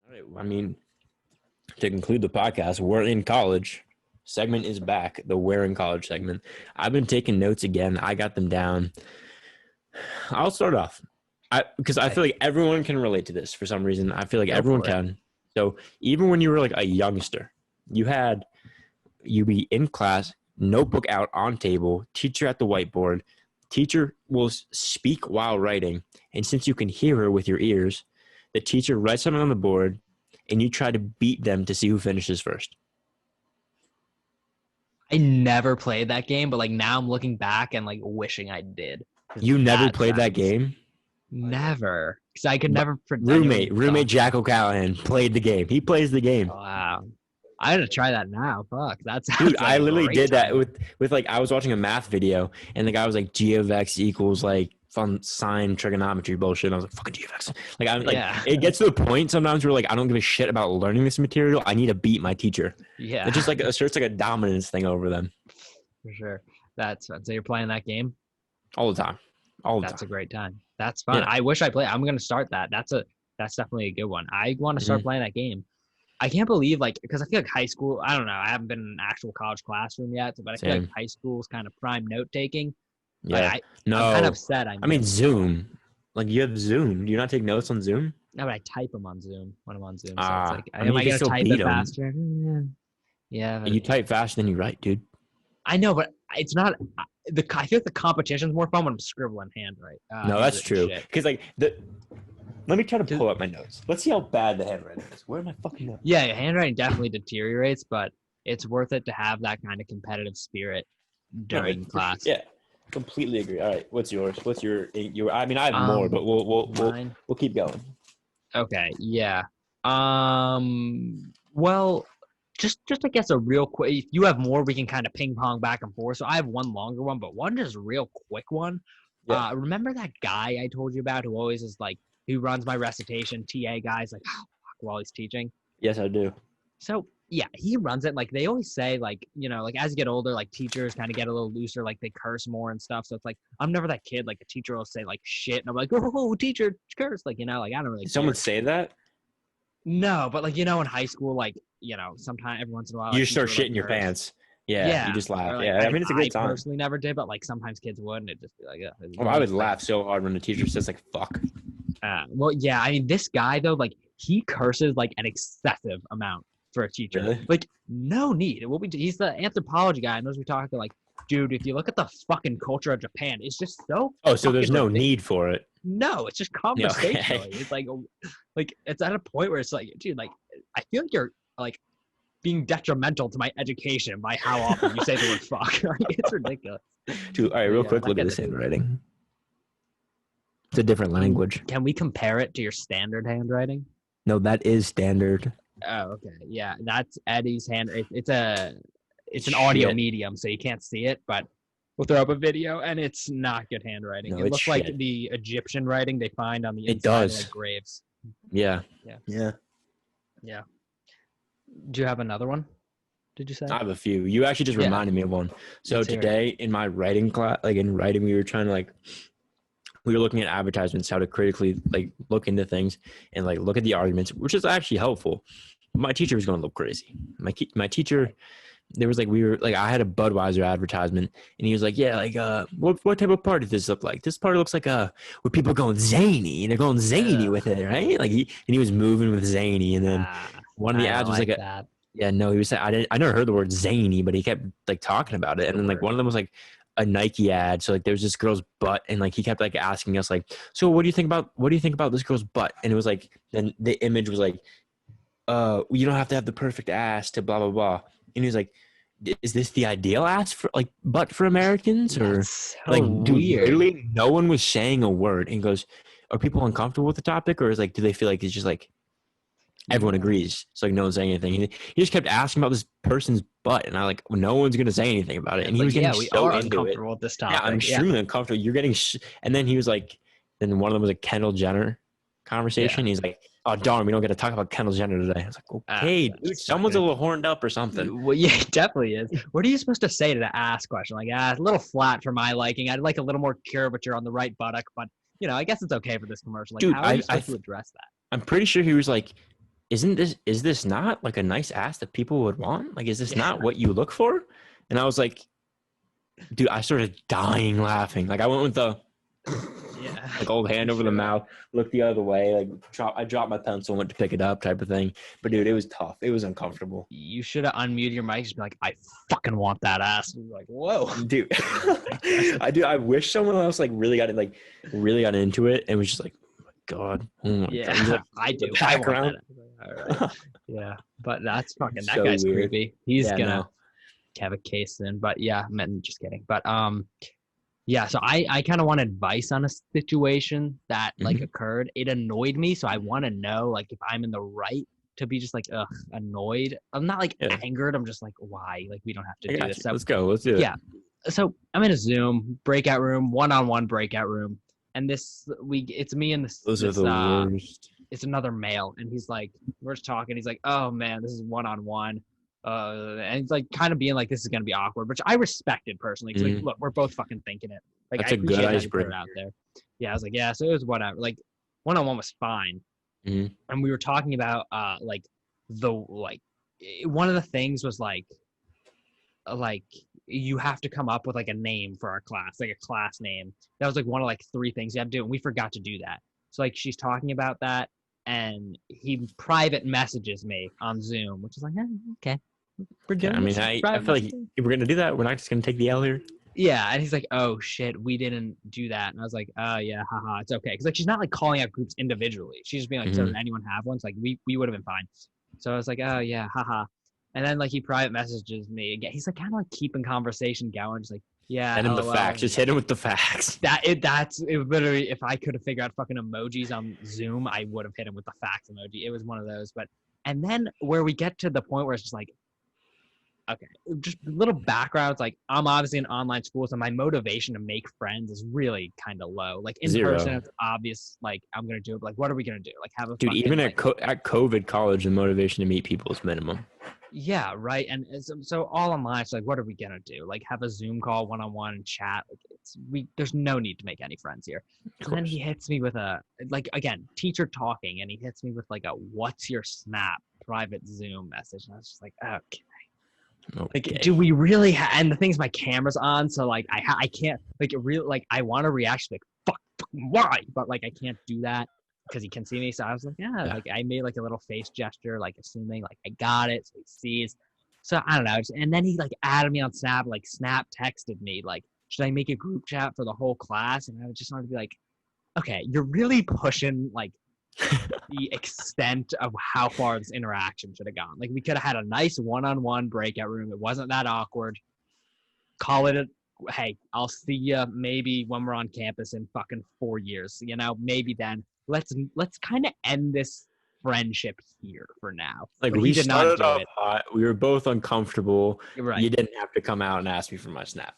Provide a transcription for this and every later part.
All right. I mean, to conclude the podcast, we're in college. Segment is back. The we're in college segment. I've been taking notes again. I got them down. I'll start off. Because I feel like everyone can relate to this for some reason. I feel like everyone can. So even when you were like a youngster, you'd be in class, notebook out on table, teacher at the whiteboard. Teacher will speak while writing. And since you can hear her with your ears, the teacher writes something on the board and you try to beat them to see who finishes first. I never played that game, but like now I'm looking back and like wishing I did. You never played that game? Never. Because I could never Roommate Jack O'Callahan played the game. He plays the game. Wow. I gotta try that now. Fuck. That's dude. I literally did that with like I was watching a math video and the guy was like g of x equals like fun sine trigonometry bullshit. And I was like, fucking g of x. Like I'm like it gets to the point sometimes where like I don't give a shit about learning this material. I need to beat my teacher. Yeah. It just like asserts like a dominance thing over them. For sure. So you're playing that game? All the time. That's a great time. That's fun. Yeah. I wish I played. I'm gonna start that. That's definitely a good one. I want to start playing that game. I can't believe because I feel like high school. I don't know. I haven't been in an actual college classroom yet, but I feel like high school is kind of prime note taking. Yeah. I'm kind of upset. I mean Zoom. Like you have Zoom. Do you not take notes on Zoom? No, but I type them on Zoom when I'm on Zoom. So it's like, am I gonna type it faster? Yeah. But you type faster than you write, dude. I know, but it's not. I feel like the competition's more fun when I'm scribbling handwriting. No, that's true. Because like let me try to pull up my notes. Let's see how bad the handwriting is. Where are my fucking notes? Yeah, handwriting definitely deteriorates, but it's worth it to have that kind of competitive spirit during class. Yeah, completely agree. All right, what's yours? What's your? I mean, I have more, but we'll keep going. Okay. Yeah. Well. Just I guess a real quick. If you have more, we can kind of ping pong back and forth. So I have one longer one, but one just real quick one. Yeah. Remember that guy I told you about who always is like who runs my recitation TA guys like while he's teaching? Yes, I do. So yeah, he runs it. Like they always say, like like as you get older, like teachers kind of get a little looser, like they curse more and stuff. So it's like I'm never that kid. Like a teacher will say like shit, and I'm like, oh, teacher curse, like like I don't really. Did someone say that? No, but like in high school, like sometimes every once in a while, you just start shitting your pants. Yeah, you just laugh. Like, I mean, it's a good time. I personally never did, but like sometimes kids would, and it'd just be like, I would laugh so hard when the teacher says like "fuck." Well, yeah, I mean, this guy though, like he curses like an excessive amount for a teacher. Really? Like no need. He's the anthropology guy. I knows we talk to like, dude, if you look at the fucking culture of Japan, it's just so. Oh, so there's no need for it. No, it's just conversational. Okay. It's like it's at a point where it's like, dude, like I feel like you're like being detrimental to my education by how often you say the word fuck. Like, it's ridiculous. Dude, all right, real quick, look at this handwriting. It's a different language. Can we compare it to your standard handwriting? No, that is standard. Oh, okay. Yeah, that's Eddie's hand. It's an audio medium, so you can't see it, but we'll throw up a video, and it's not good handwriting. No, it looks like the Egyptian writing they find on the inside of like graves. Yeah. Yeah. Do you have another one? Did you say? I have a few. You actually just reminded me of one. So today in my writing class, like in writing, we were trying to we were looking at advertisements, how to critically look into things and look at the arguments, which is actually helpful. My teacher was going a little crazy. My teacher, there was I had a Budweiser advertisement and he was like, yeah, what type of party does this look like? This party looks like where people are going zany and they're going zany with it, right? He was moving with zany, and then one of the ads was that. Yeah, no, he was saying, I never heard the word zany, but he kept talking about it. And then one of them was a Nike ad. So there was this girl's butt, and he kept asking us so what do you think about this girl's butt? And it was then the image was you don't have to have the perfect ass to blah blah blah. And he was like, is this the ideal ass for butt for Americans? Or so dude, literally no one was saying a word. And he goes, are people uncomfortable with the topic, or do they feel like it's just everyone agrees? It's no one's saying anything. He just kept asking about this person's butt, and no one's gonna say anything about it. And he was getting so uncomfortable with this topic. Yeah, I'm extremely uncomfortable. You're getting, and then he was then one of them was a Kendall Jenner conversation. Yeah. He's like, oh darn, we don't get to talk about Kendall Jenner today. I was like, okay, dude, someone's a little horned up or something. Well, yeah, it definitely is. What are you supposed to say to the ass question? A little flat for my liking. I'd like a little more curvature on the right buttock, but I guess it's okay for this commercial. Dude, how are you supposed to address that? I'm pretty sure he was is this not like a nice ass that people would want? Like, is this Yeah. not what you look for? And I was like, dude, I started dying laughing. Like I went with the Yeah. like old hand over the mouth, looked the other way, like I dropped my pencil, went to pick it up type of thing. But dude, it was tough. It was uncomfortable. You should have unmuted your mic and be like, I fucking want that ass. And like, whoa. Dude. I wish someone else like really got into it and was just like, oh my God. Oh my Yeah, God. I do. I want that. All right. Yeah, but that's fucking, that So guy's weird. creepy. He's Yeah, gonna no. have a case in, but yeah, man, just kidding. But yeah, so I kind of want advice on a situation that like occurred. It annoyed me, so I want to know like if I'm in the right to be just like annoyed. I'm not like angered. I'm just like, why? Like we don't have to do this. So, let's go. Let's do it. yeah. So I'm in a Zoom breakout room, one-on-one breakout room, and it's me and this. Those are this, the worst. It's another male, and he's like, we're just talking. He's like, oh man, this is one-on-one. And it's like kind of being like, this is gonna be awkward, which I respected personally. Cause like, look, we're both fucking thinking it. Like, That's I a good appreciate that you put it icebreaker. out there. Yeah, I was like, yeah. So it was whatever. Like, one-on-one was fine, and we were talking about like one of the things was like you have to come up with like a name for our class, like a class name. That was like one of like 3 things you have to do, and we forgot to do that. So like she's talking about that, and he private messages me on Zoom, which is like, okay. We're doing I mean, this I private feel like messaging. if we're gonna do that, we're not just gonna take the L here. Yeah, and he's like, oh shit, we didn't do that. And I was like, oh yeah, haha, it's okay. Because like she's not like calling out groups individually. She's just being like, so does anyone have one? It's like we would have been fine. So I was like, oh yeah, haha. And then like he private messages me again. He's like kind of like keeping conversation going, just like, yeah. Send him the facts. Just hit him with the facts. That's literally, if I could have figured out fucking emojis on Zoom, I would have hit him with the facts emoji. It was one of those. But and then where we get to the point where it's just like, okay, just a little background. It's like I'm obviously in online school, so my motivation to make friends is really kind of low. Like in person, it's obvious. Like I'm gonna do it. But like, what are we gonna do? Like have a dude. Even like, at COVID college, the motivation to meet people is minimum. Yeah, right. And so all online, it's like, what are we gonna do? Like have a Zoom call, one-on-one, and chat. Like there's no need to make any friends here. And then he hits me with a like again, teacher talking, and he hits me with like a "What's your Snap?" private Zoom message, and I was just like, okay. Like, do we really and the thing's my camera's on, so like I can't like real like I want to react like fuck why, but like I can't do that because he can see me. So I was like, yeah, like I made like a little face gesture, like assuming like I got it, so he sees. So I don't know, and then he like added me on Snap, like Snap texted me like, should I make a group chat for the whole class? And I just wanted to be like, okay, you're really pushing like the extent of how far this interaction should have gone. Like we could have had a nice one-on-one breakout room. It wasn't that awkward. Call it hey, I'll see you maybe when we're on campus in fucking 4 years. You know, maybe then let's kind of end this friendship here for now. Like but we did started not off hot. We were both uncomfortable. Right. You didn't have to come out and ask me for my Snap.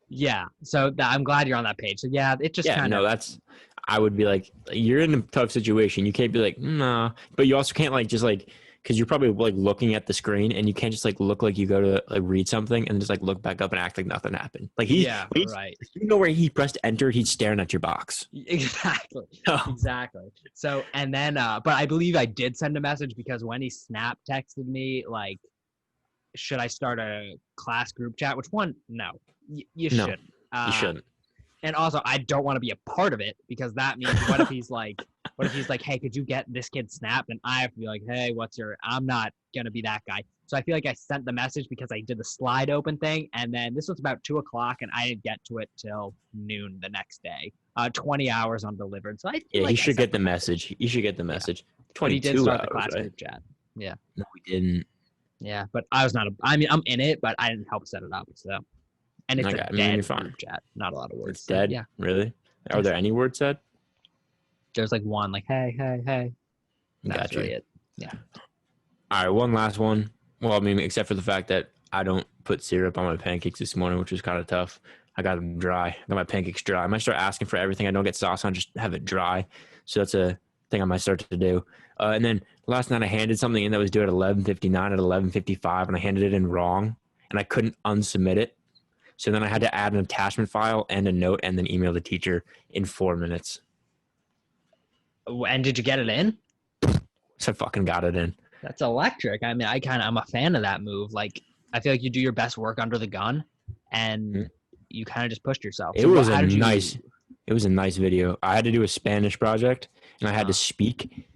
Yeah. So I'm glad you're on that page. So yeah, it just kind of. No, that's. I would be like, you're in a tough situation. You can't be like, nah. But you also can't like just like, because you're probably like looking at the screen and you can't just like look like you go to like read something and just like look back up and act like nothing happened. Like right. You know where he pressed enter, he's staring at your box. Exactly. Oh. Exactly. So and then, but I believe I did send a message because when he Snap texted me like, should I start a class group chat? Which one? No, you shouldn't. You shouldn't. And also, I don't want to be a part of it because that means what if he's like, hey, could you get this kid Snap? And I have to be like, hey, I'm not going to be that guy. So I feel like I sent the message because I did the slide open thing. And then this was about 2:00 and I didn't get to it till noon the next day. 20 hours undelivered. So I feel like he should get the message. You should get the message. 22 he did start hours, the class right? group chat. Yeah. No, we didn't. Yeah, but I was not. I'm in it, but I didn't help set it up. So, and it's a dead group chat. Not a lot of words. It's dead. Yeah. Really? Are there any words said? There's like one, like hey. That's Gotcha. really it. Yeah. All right, one last one. Well, I mean, except for the fact that I don't put syrup on my pancakes this morning, which was kind of tough. I got them dry. I got my pancakes dry. I might start asking for everything I don't get sauce on, just have it dry. So that's a thing I might start to do. And then last night I handed something in that was due at 11:59 at 11:55, and I handed it in wrong, and I couldn't unsubmit it. So then I had to add an attachment file and a note and then email the teacher in 4 minutes. And did you get it in? So I fucking got it in. That's electric. I mean, I'm a fan of that move. Like, I feel like you do your best work under the gun, and you kind of just pushed yourself. It was a nice video. I had to do a Spanish project, and I had to speak,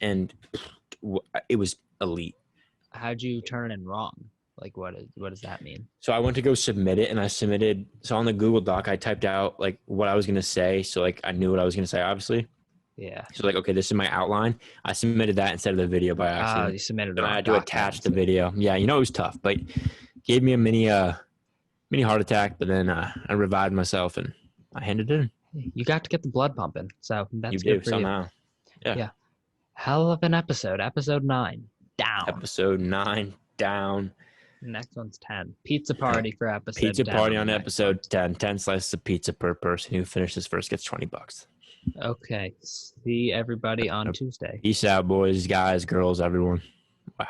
and it was elite. How'd you turn it in wrong? Like, what does that mean? So I went to go submit it, and I submitted. So on the Google Doc, I typed out like what I was gonna say. So like I knew what I was gonna say, obviously. Yeah. So like, okay, this is my outline. I submitted that instead of the video by accident. You submitted it. And I had to attach the video. Yeah, it was tough, but gave me a mini heart attack. But then I revived myself and I handed it in. You got to get the blood pumping, so that's you good for somehow. You. Yeah. Hell of an episode. Episode 9 down. Episode 9 down. Next one's 10. Pizza party for episode. Pizza party on episode 10. 10 slices of pizza per person. Who finishes first gets $20. Okay. See everybody on Tuesday. Peace out, boys, guys, girls, everyone. Wow.